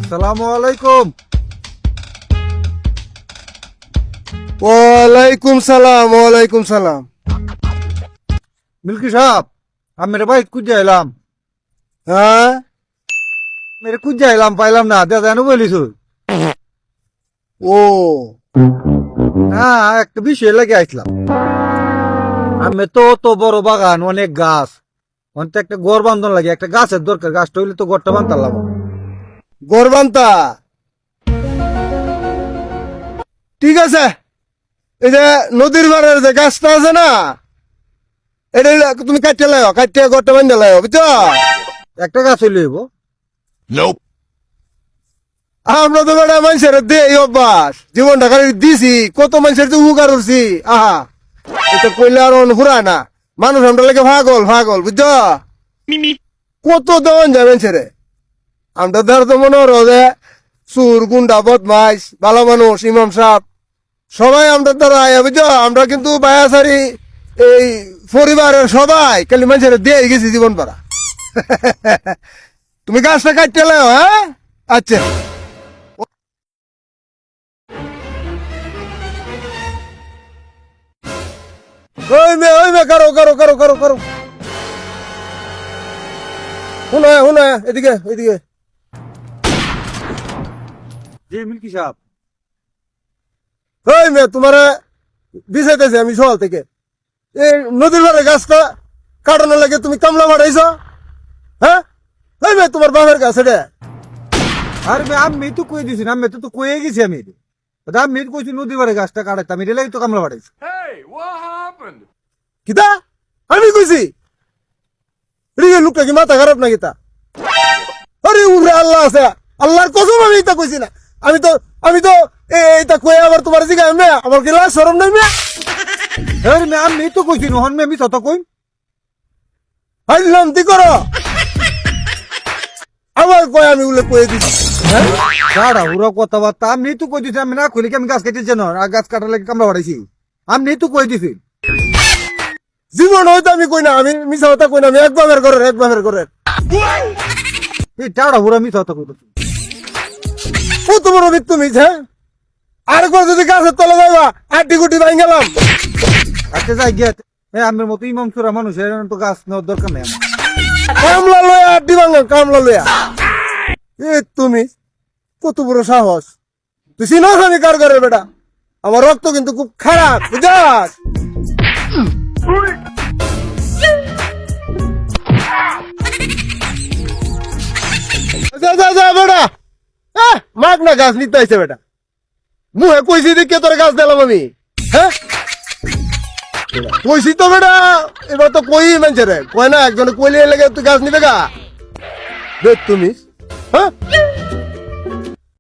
আসসালামু আলাইকুম। ওয়ালাইকুম সালাম, ওয়ালাইকুম সালাম। মিল্কি সাহেব, আমি মেরে ভাই কুজা এলাম, হ্যাঁ, মেরে কুজা এলাম, পাইলাম না, দাদা এনে বলিস। ও হ্যাঁ, একটা বিষয় লেগে আসলাম। আমি তো বড় বাগান, অনেক গাছ, অনেক একটা ঘর বান্ধন লাগে, একটা গাছের দরকার, গাছটা হইলে তো ঘরটা বান্ধালাম। গরবান্তা, ঠিক আছে। এই যে নদীর পাড়ের যে গাছটা আছে না, এটা তুমি কাটিয়ে লাও, কাটিয়ে গড়টা বান্ধে লাও, বুঝছো? একটা গাছ হইলে হইব। আমরা তো বেটা মানুষের দে এই অভ্যাস, জীবনটা খালি দিছি, কত মানুষের যে উপকার করছি। আহা, এটা কইলে আর ফুরায় না। মানুষ আমরা লাগে ভাগল ভাগল, বুঝছো? কত দেওয়ান যায় মানুষের। আমরা ধরো তো মনে হলো যে সুর গুন্ডা বদমাইশ ভালো মানুষ ইমাম সাহেব সবাই আমরা ধরো আয়া, বুঝছো? আমরা কিন্তু বায়াসারি এই পরিবারের সবাই খালি মানুষের দিয়ে গেছি জীবন পারা। তুমি গাছটা কাটতে লাও, হ্যাঁ? আচ্ছা, ওই মে কারো কারো কারো কারো কারো শুনে শুনে এদিকে এদিকে। জি মিল্কি সাহেব। ওই মে তোমার বিষাইতেছে আমি সকাল থেকে। এই নদীর পাড়ে গাছটা কাটানোর লাগে তুমি কামলা বাড়াইছ, হ্যাঁ? ওই মে তোমার বাপের গাছ এটা। আরে আমি তো কয়ে দিছি, আমি তো কয়ে গেছি। আমি কইছি নদী বাড়ি গাছটা কাটাইতে, আমি রেলাই তো কামলা বাড়াইছি। কিতা আমি কইছি? রিয়ে লোকটা কি মাথা খারাপ না কিতা? আরে উরে আল্লাহ আছে, আল্লাহর কসম আমি এটা কইছি না। আমি তো এইটা কয়ে আবার তোমার জিগা মে আমার কি লাজ শরম নাই মে? আরে আমি তো কইছি নহন আমি তত কই। হাইলাম দি করো আবার কয় আমি উল্লেখ করে দিছি, হ্যাঁ? দাঁড়া ওরা কথাবার্তা, আমি তো কই দিছি, আমি না কইলে কি আমি গাছ কেটেছি না, আর গাছ কাটার লাগে কামলা বাড়াইছি। আমি তো কই দিছি। জীবন হয়তো আমি কই না, আমি মিছা কথা কই না, আমি এক বাপের ঘরের। এই দাঁড়া ওরা আমি তত কই। ও তোমার অভিক তুমি, হ্যাঁ? আরেকবার যদি গাছের তলে যাইবা আটি গুটি ভাই গেলাম। আচ্ছা যাই গিয়ে আমার মতো ইমাম সুরা মানুষ, এর তো গাছ নেওয়ার দরকার নেই আমার। কামলা লয়া আটি ভাঙা কামলা লয়া। এ তুমি কত বড় সাহস! তুই চিনস আমি কার ঘরের বেটা? আমার রক্ত কিন্তু খুব খারাপ, বুঝাস? যা যা যা বেটা, মাগ না গাছ নিতে আইছে বেটা। মুহে কইছি দেখে তোর গাছ দিলাম আমি, হ্যাঁ? কইছি তো বেটা, এবার তো কই মানছে রে, কয় না একজনে কইলে লেগে তুই গাছ নিবে গা। দেখ তুমি, হ্যাঁ?